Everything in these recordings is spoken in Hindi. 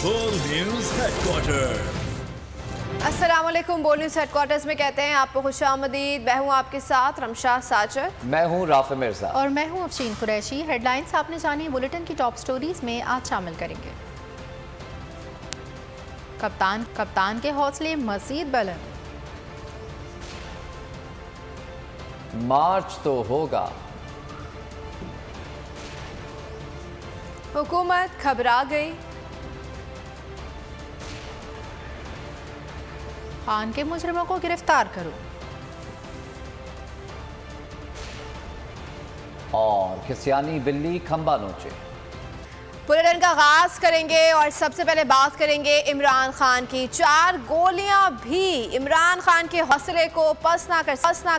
बोल न्यूज हेडक्वार्टर। अस्सलामुअलैकुम। बोल न्यूज हेडक्वार्टर्स में कहते हैं आपको खुशामदीद। मैं हूँ आपके साथ रमशा साजिद। मैं हूँ राफे मिर्जा और मैं हूँ अफशीन कुरैशी। हेडलाइंस आपने जानी बुलेटिन की टॉप स्टोरीज में आज शामिल करेंगे। कप्तान के हौसले मजीद बुलंद। मार्च तो होगा। हुकूमत घबरा गई। खान के मुजरिमों को गिरफ्तार करो। और खिसियानी बिल्ली खंबा नोचे। बुलेटिन का आगाज करेंगे और सबसे पहले बात करेंगे इमरान खान की। 4 गोलियां भी इमरान खान के हौसले को पस ना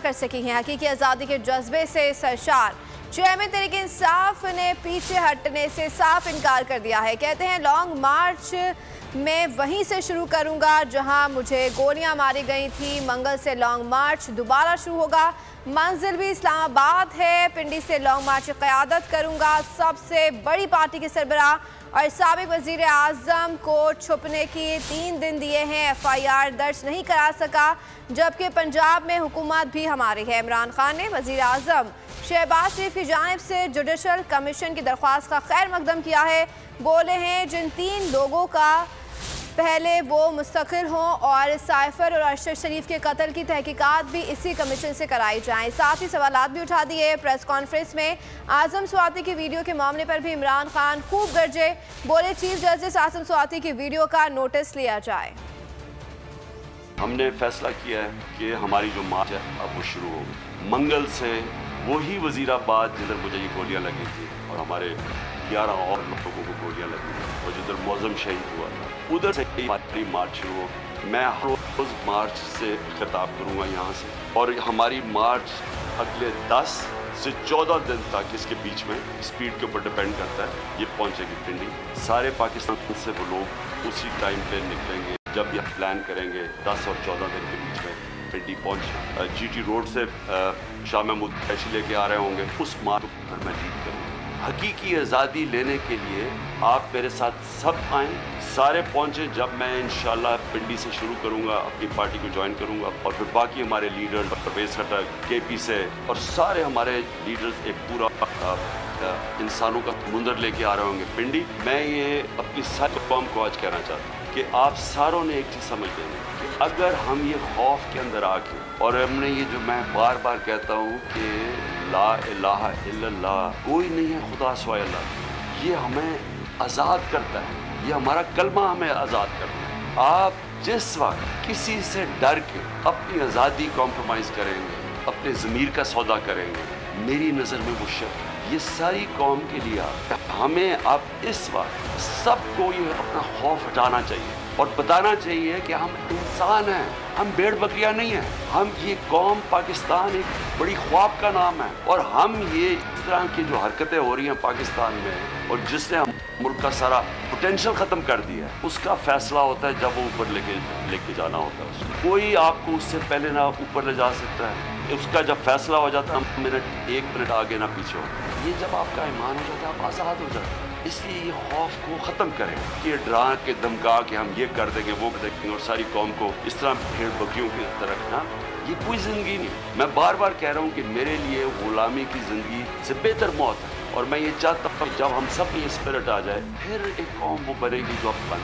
कर सकी हैं। हकीकी आज़ादी के जज्बे से सरशार चेयरमैन तहरीक इंसाफ ने पीछे हटने से साफ इनकार कर दिया है। कहते हैं लॉन्ग मार्च मैं वहीं से शुरू करूंगा जहां मुझे गोलियां मारी गई थी। मंगल से लॉन्ग मार्च दोबारा शुरू होगा। मंजिल भी इस्लामाबाद है। पिंडी से लॉन्ग मार्च की क़यादत करूंगा। सबसे बड़ी पार्टी के सरबराह और साबिक वज़ीर आज़म को छुपने की 3 दिन दिए हैं। FIR दर्ज नहीं करा सका, जबकि पंजाब में हुकूमत भी हमारी है। इमरान खान ने वज़ीर आज़म शहबाज शरीफ की जानिब से जुडिशल कमीशन की दरख्वास्त का खैर मकदम किया है। बोले हैं जिन 3 लोगों का पहले वो मुस्तकिल हों और साइफर और अरशद शरीफ के कत्ल की तहकीकात भी इसी कमीशन से कराई जाएं। साथ ही सवालात भी उठा दिए। प्रेस कॉन्फ्रेंस में आज़म स्वाति की वीडियो के मामले पर भी इमरान खान खूब गरजे। बोले चीफ जस्टिस आज़म स्वाति की वीडियो का नोटिस लिया जाए। हमने फैसला किया है कि हमारी जो मार्च है अब वो शुरू होगी। मंगल से वही वजीराबाद जिधर मुझे ये गोलियां लगी थी और हमारे 11 और लोगों को गोलियां लगी थी और जिधर मौजम शहीद हुआ था, उधर से हमारी मार्च शुरू होगी। मैं हर रोज़ मार्च से खिताब करूँगा यहाँ से, और हमारी मार्च अगले 10 से 14 दिन तक इसके बीच में स्पीड के ऊपर डिपेंड करता है ये पहुँचेगी पिंडी। सारे पाकिस्तान से वो लोग उसी टाइम पे निकलेंगे जब ये प्लान करेंगे 10 और 14 दिन के बीच में पिंडी पहुँच GT रोड से शाह महमूद कैशी लेके आ रहे होंगे। उस मार्च पर मैं लीड करूँगा। हकीकी आज़ादी लेने के लिए आप मेरे साथ सब आएँ, सारे पहुँचे। जब मैं इंशाल्लाह पिंडी से शुरू करूँगा, अपनी पार्टी को ज्वाइन करूँगा और फिर बाकी हमारे लीडर परवेज खट्टर KP से और सारे हमारे लीडर्स एक पूरा इंसानों का समुंदर लेके आ रहे होंगे पिंडी। मैं ये अपनी सारी कौम को आज कहना चाहता हूँ कि आप सारों ने एक चीज़ समझ लेनी कि अगर हम ये खौफ के अंदर आके, और हमने ये जो मैं बार बार कहता हूँ कि ला इलाहा इल्लल्लाह, कोई नहीं है खुदा सिवाय अल्लाह, ये हमें आज़ाद करता है, ये हमारा कलमा हमें आज़ाद करता है। आप जिस वक्त किसी से डर के अपनी आज़ादी कॉम्प्रोमाइज़ करेंगे, अपने ज़मीर का सौदा करेंगे, मेरी नज़र में वो शक ये सारी कौम के लिए हमें अब इस वक्त सबको ये अपना खौफ हटाना चाहिए और बताना चाहिए कि हम इंसान हैं, हम भेड़ बकरियां नहीं हैं। हम ये कौम पाकिस्तान एक बड़ी ख्वाब का नाम है, और हम ये इस तरह की जो हरकतें हो रही हैं पाकिस्तान में और जिसने हम मुल्क का सारा पोटेंशियल ख़त्म कर दिया है, उसका फैसला होता है जब वो ऊपर लेके जाना होता है उसको। कोई आपको उससे पहले ना ऊपर ले जा सकता है। उसका जब फैसला हो जाता है 1 मिनट आगे ना पीछे हो, ये जब आपका ईमान हो जाता है आप आज़ाद हो जाते हैं। इसलिए ये खौफ को ख़त्म करें कि डरा के धमका के हम ये कर देंगे वो कर देंगे और सारी कौम को इस तरह भेड़ बकरियों की तरह रखना, ये कोई ज़िंदगी नहीं। मैं बार बार कह रहा हूँ कि मेरे लिए ग़ुलामी की ज़िंदगी से बेहतर मौत है, और मैं ये चाहता हूँ जब हम सब में ये स्पिरिट आ जाए फिर एक कौम वो बनेगी जो अब बन।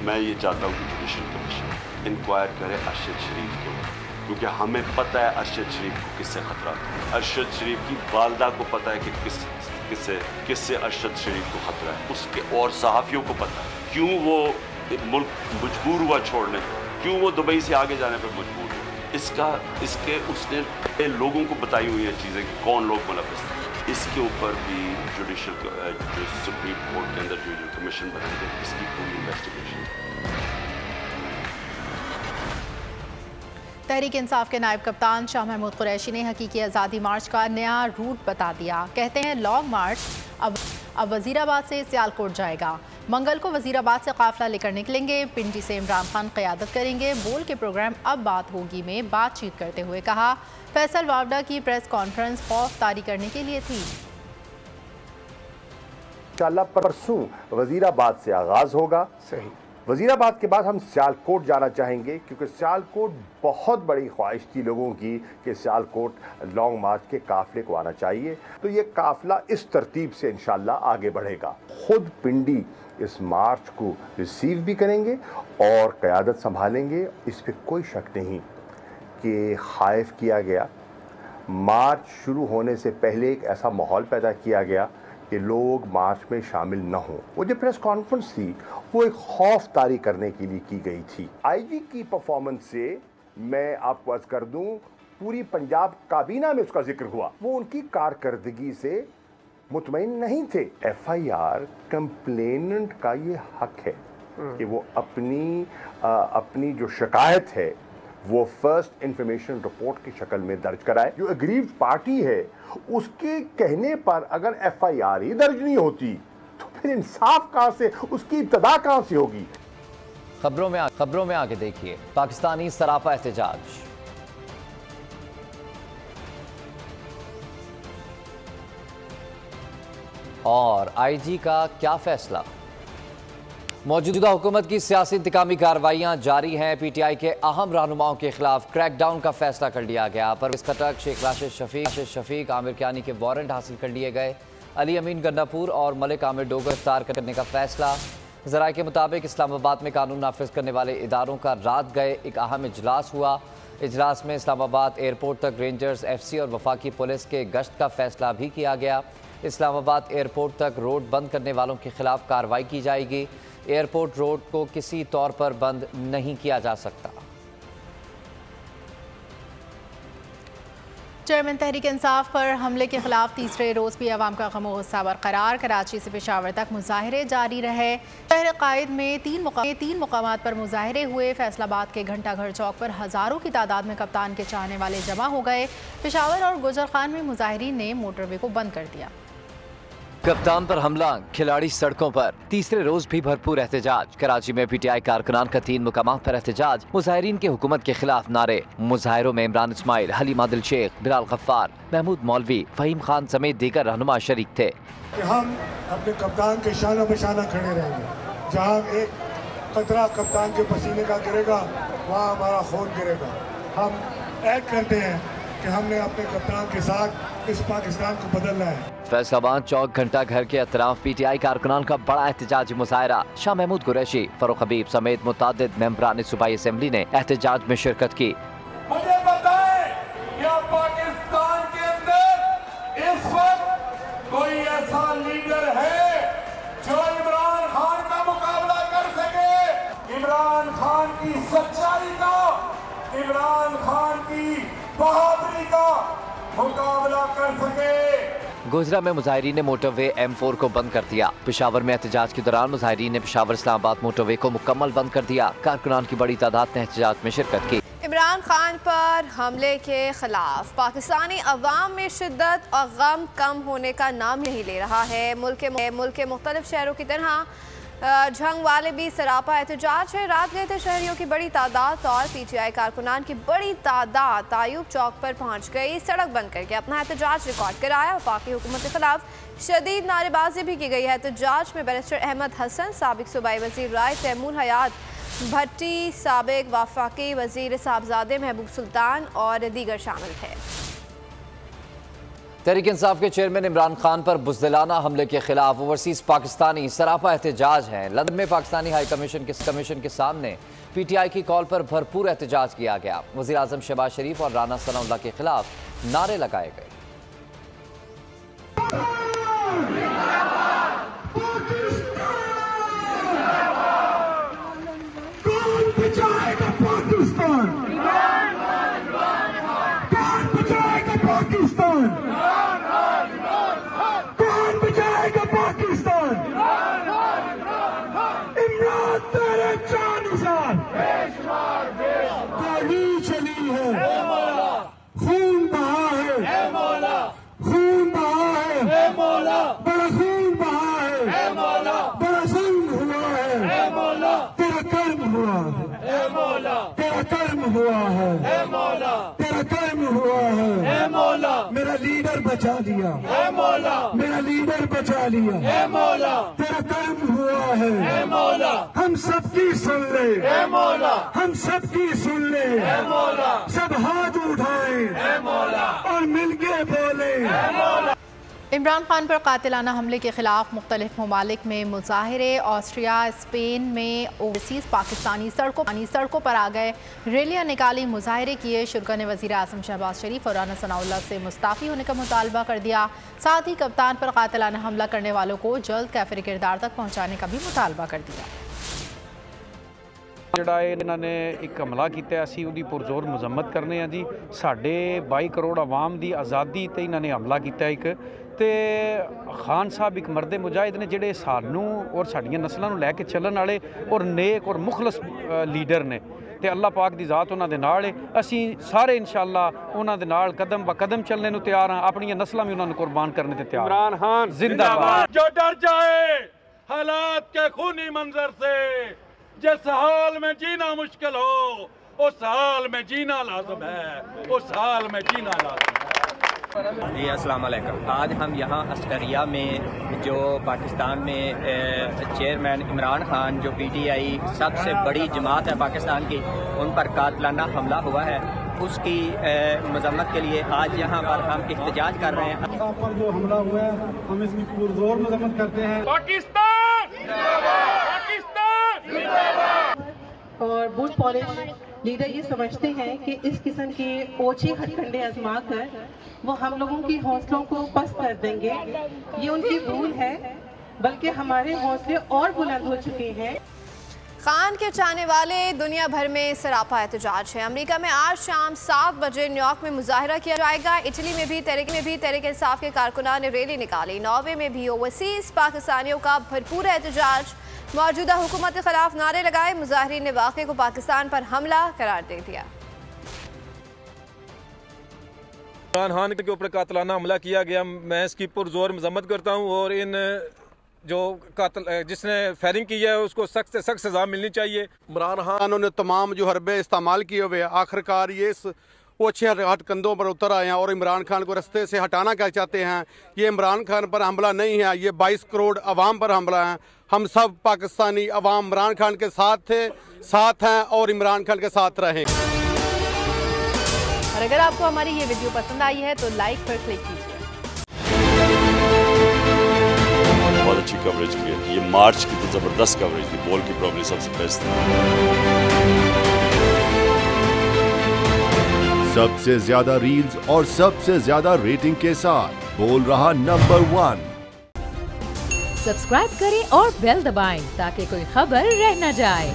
मैं ये चाहता हूँ कि जुडिशल कमीशन इंक्वायर करे अरशद शरीफ के ऊपर, क्योंकि हमें पता है अरशद शरीफ को किससे खतरा था। अरशद शरीफ की वालदा को पता है कि किससे अरशद शरीफ को खतरा है उसके, और सहाफ़ियों को पता है क्यों वो मुल्क मजबूर हुआ छोड़ने, क्यों वो दुबई से आगे जाने पर मजबूर हुआ। इसके उसने लोगों को बताई हुई हैं चीज़ें कि कौन लोग मुलव्वस थे। इसके ऊपर भी जुडिशल जो सुप्रीम कोर्ट के अंदर जो कमीशन बनाएंगे इसकी पूरी इन्वेस्टिगेशन। तहरीक इंसाफ के नायब कप्तान शाह महमूद कुरैशी ने हकीकी आज़ादी मार्च का नया रूट बता दिया। कहते हैं लॉन्ग मार्च अब वज़ीराबाद से सियालकोट जाएगा। मंगल को वज़ीराबाद से काफिला लेकर निकलेंगे। पिंडी से इमरान खान क़यादत करेंगे। बोल के प्रोग्राम अब बात होगी में बातचीत करते हुए कहा, फैसल वावडा की प्रेस कॉन्फ्रेंस खौफ तारी करने के लिए थी। इंशाअल्लाह परसों वजीराबाद से आगाज होगा। सही। वजीराबाद के बाद हम सियालकोट जाना चाहेंगे, क्योंकि सियालकोट बहुत बड़ी ख्वाहिश थी लोगों की कि सियालकोट लॉन्ग मार्च के काफिले को आना चाहिए। तो ये काफिला इस तरतीब से इंशाअल्लाह आगे बढ़ेगा। खुद पिंडी इस मार्च को रिसीव भी करेंगे और क़यादत संभालेंगे। इस पर कोई शक नहीं कि खाइफ किया गया। मार्च शुरू होने से पहले एक ऐसा माहौल पैदा किया गया कि लोग मार्च में शामिल न हों। वो जो प्रेस कॉन्फ्रेंस थी वो एक खौफ तारी करने के लिए की गई थी। आईजी की परफॉर्मेंस से मैं आपको अर्ज कर दूं, पूरी पंजाब काबीना में उसका जिक्र हुआ। वो उनकी कारकर्दगी से मुतमईन नहीं थे। एफआईआर कंप्लेनेंट का ये हक है कि वो अपनी जो शिकायत है वो फर्स्ट इंफॉर्मेशन रिपोर्ट की शक्ल में दर्ज कराए। जो अग्रीव्ड पार्टी है उसके कहने पर अगर एफआईआर ही दर्ज नहीं होती तो फिर इंसाफ कहां से, उसकी इब्तदा कहां से होगी। खबरों में आगे देखिए, पाकिस्तानी सरापा एहतजाज। और आईजी का क्या फैसला? मौजूदा हुकूमत की सियासी इंतकामी कार्रवाइयां जारी हैं। पीटीआई के अहम रहनुमाओं के खिलाफ क्रैकडाउन का फैसला कर लिया गया। परवेज खटक, शेख राशिद शफीक, आमिर कियानी के वारंट हासिल कर लिए गए। अली अमीन गन्नापुर और मलिक आमिर डोगर गिरफ्तार करने का फैसला। ज़राए के मुताबिक इस्लामाबाद में कानून नाफिज करने वाले इदारों का रात गए एक अहम इजलास हुआ। इजलास में इस्लामाबाद एयरपोर्ट तक रेंजर्स, एफसी और वफाकी पुलिस के गश्त का फैसला भी किया गया। इस्लामाबाद एयरपोर्ट तक रोड बंद करने वालों के खिलाफ कार्रवाई की जाएगी। एयरपोर्ट रोड को किसी तौर पर बंद नहीं किया जा सकता। चेयरमैन तहरीक इंसाफ पर हमले के खिलाफ तीसरे रोज भी अवाम का गम गुस्सा बरकरार। कराची से पेशावर तक मुजाहरे जारी रहे। शहर कायद में तीन मुकामात पर मुजाहरे हुए। फैसलाबाद के घंटा घर चौक पर हजारों की तादाद में कप्तान के चाहने वाले जमा हो गए। पेशावर और गुजर खान में मुजाहिरीन ने मोटरवे को बंद कर दिया। कप्तान पर हमला, खिलाड़ी सड़कों पर। तीसरे रोज भी भरपूर एहतजाज। कराची में पीटीआई कारकुनान का 3 मुकामात पर एहतजाज। मुजाहिरीन के हुकूमत के खिलाफ नारे। मुजाहिरों में इमरान इस्माइल, हलीमा दिल शेख, बिलाल गफ्फार, महमूद मौलवी, फहीम खान समेत दीगर रहनुमा शरीक थे। हम अपने कप्तान के शाना बशाना खड़े रहेंगे। जहाँ एक कतरा कप्तान के पसीने का गिरेगा वहाँ हमारा खून गिरेगा। हम ऐड करते हैं कि हमने अपने कप्तान के साथ इस पाकिस्तान को बदलना है। फैसलाबाद चौक घंटा घर के अतराफ पीटीआई कारकुनान का बड़ा एहतजाजी मुजाहरा। शाह महमूद कुरैशी, फरूख हबीब समेत मुतादिद मेंबरान सूबाई असेंबली ने एहतजाज में शिरकत की। मुझे बताएं क्या पाकिस्तान के अंदर इस वक्त कोई ऐसा लीडर है जो इमरान खान का मुकाबला कर सके? इमरान खान की सच्चाई का, इमरान खान की बहादुरी का मुकाबला कर सके? गुजरा में मुजाहिरीन ने मोटरवे M4 को बंद कर दिया। पेशावर में एहतजाज के दौरान मुजाहिरीन ने पेशावर इस्लामाबाद मोटरवे को मुकम्मल बंद कर दिया। कारकुनान की बड़ी तादाद ने एहतजाज में शिरकत की। इमरान खान पर हमले के खिलाफ पाकिस्तानी अवाम में शिद्दत और गम कम होने का नाम नहीं ले रहा है। मुल्क के मुख्तलिफ शहरों की तरह झंग वाले भी सरापा एहतजाज है। रात गए थे शहरियों की बड़ी तादाद और पीटीआई कारकुनान की बड़ी तादाद तायुब चौक पर पहुंच गई। सड़क बंद करके अपना एहतजाज रिकॉर्ड कराया। वफाकी हुकूमत के खिलाफ शदीद नारेबाजी भी की गई है। एहतजाज में बैरिस्टर अहमद हसन, साबिक सूबाई वजीर राय तैमूर हयात भट्टी, साबिक वफाकी वजीर साहबजादे महबूब सुल्तान और दीगर शामिल थे। तहरीक इंसाफ के चेयरमैन इमरान खान पर बुज़दिलाना हमले के खिलाफ ओवरसीज पाकिस्तानी सरापा एहतजाज हैं। लंदन में पाकिस्तानी हाई कमीशन के सामने पीटीआई की कॉल पर भरपूर एहतजाज किया गया। वज़ीर आज़म शहबाज शरीफ और राना सनाउल्लाह के खिलाफ नारे लगाए गए। तेरा कर्म हुआ है, मेरा लीडर बचा लिया, ऐ मौला मेरा लीडर बचा लिया, ऐ मौला तेरा कर्म हुआ है, ऐ मौला हम सबकी सुन ले, ऐ मौला हम सबकी सुन ले, ऐ मौला सब हाथ उठाए, ऐ मौला और मिलके बोले, ऐ मौला। इमरान खान पर कातिलाना हमले के खिलाफ मुख्तलिफ ममालिक में मुजाहरे। ऑस्ट्रिया, स्पेन में ओवरसीज़ पाकिस्तानी सड़कों पर आ गए, रैलियाँ निकाली, मुजाहरे किए। शुरा ने वज़ीर आज़म शहबाज शरीफ और राना सनाउल्लाह से मुस्ताफ़ी होने का मुतालबा कर दिया। साथ ही कप्तान पर कातिलाना हमला करने वालों को जल्द कैफिर किरदार तक पहुँचाने का भी मुतालबा कर दिया। ਜਿਹੜਾ ਇਹਨਾਂ ਨੇ ਇੱਕ ਹਮਲਾ ਕੀਤਾ, ਅਸੀਂ ਉਹਦੀ ਪੁਰਜ਼ੋਰ ਮੁਜ਼ੰਮਤ ਕਰਨੇ ਆ ਜੀ। ਸਾਡੇ 22 ਕਰੋੜ ਆਵਾਮ ਦੀ ਆਜ਼ਾਦੀ ਤੇ ਇਹਨਾਂ ਨੇ ਹਮਲਾ ਕੀਤਾ ਇੱਕ, ਤੇ ਖਾਨ ਸਾਹਿਬ ਇੱਕ ਮਰਦੇ ਮੁਜਾਹਿਦ ਨੇ ਜਿਹੜੇ ਸਾਨੂੰ ਔਰ ਸਾਡੀਆਂ ਨਸਲਾਂ ਨੂੰ ਲੈ ਕੇ ਚੱਲਣ ਵਾਲੇ ਔਰ ਨੇਕ ਔਰ ਮੁਖਲਸ ਲੀਡਰ ਨੇ, ਤੇ ਅੱਲਾਹ ਪਾਕ ਦੀ ਜ਼ਾਤ ਉਹਨਾਂ ਦੇ ਨਾਲ ਹੈ। ਅਸੀਂ ਸਾਰੇ ਇਨਸ਼ਾਅੱਲਾ ਉਹਨਾਂ ਦੇ ਨਾਲ ਕਦਮ ਬ ਕਦਮ ਚੱਲਣੇ ਨੂੰ ਤਿਆਰ ਹਾਂ, ਆਪਣੀਆਂ ਨਸਲਾਂ ਵੀ ਉਹਨਾਂ ਨੂੰ ਕੁਰਬਾਨ ਕਰਨੇ ਤੇ ਤਿਆਰ। इमरान खान जिंदाबाद। जो डर जाए हालात के खूनी मंजर से, जिस हाल में जीना मुश्किल हो उस हाल में जीना लाज़िम है, उस हाल में जीना लाज़िम है। जी अस्सलाम वालेकुम। आज हम यहाँ अस्करिया में जो पाकिस्तान में चेयरमैन इमरान खान जो PTI सबसे बड़ी जमात है पाकिस्तान की, उन पर कातिलाना हमला हुआ है, उसकी मजम्मत के लिए आज यहाँ पर हम एहतजाज कर रहे हैं। पर जो हमला हुआ है हम इसकी पुरजोर मजम्मत करते हैं। पाकिस्तान पाकिस्तान और बूट पॉलिश लीडर ये समझते हैं कि इस किस्म के ओछे हथकंडे आजमा कर वो हम लोगों की हौसलों को पस्त कर देंगे। ये उनकी भूल है, बल्कि हमारे हौसले और बुलंद हो चुके हैं। खान के चाहने वाले दुनिया भर में सरापा एहतजाज है। अमेरिका में आज शाम 7 बजे न्यूयॉर्क में मुजाहरा किया जाएगा। इटली में भी तहरीक इंसाफ के कारकुनान ने रैली निकाली। नॉर्वे में भी ओवरसीज पाकिस्तानियों का भरपूर एहतजाज, मौजूदा हुकूमत के खिलाफ नारे लगाए। मुजाहिरीन ने वाक़े को पाकिस्तान पर हमला करार दे दिया। इमरान खान के ऊपर कातिलाना हमला किया गया, मैं इसकी पुरजोर मजम्मत करता हूँ और इन जो जिसने फायरिंग की है उसको सख्त से सख्त सजा मिलनी चाहिए। इमरान खान ने तमाम जो हरबे इस्तेमाल किए हुए आखिरकार ये इस ओछे हथकंडों पर उतर आए हैं और इमरान खान को रास्ते से हटाना क्या चाहते हैं। ये इमरान खान पर हमला नहीं है, ये 22 करोड़ अवाम पर हमला है। हम सब पाकिस्तानी अवाम इमरान खान के साथ हैं और इमरान खान के साथ रहें। और अगर आपको हमारी ये वीडियो पसंद आई है तो लाइक पर क्लिक कीजिए। बहुत अच्छी कवरेज की है, ये मार्च की तो जबरदस्त कवरेज थी, बॉल की प्रॉब्लम सबसे बेस्ट थी। सबसे ज्यादा रील्स और सबसे ज्यादा रेटिंग के साथ बोल रहा नंबर 1। सब्सक्राइब करें और बेल दबाएं ताकि कोई खबर रह न जाए।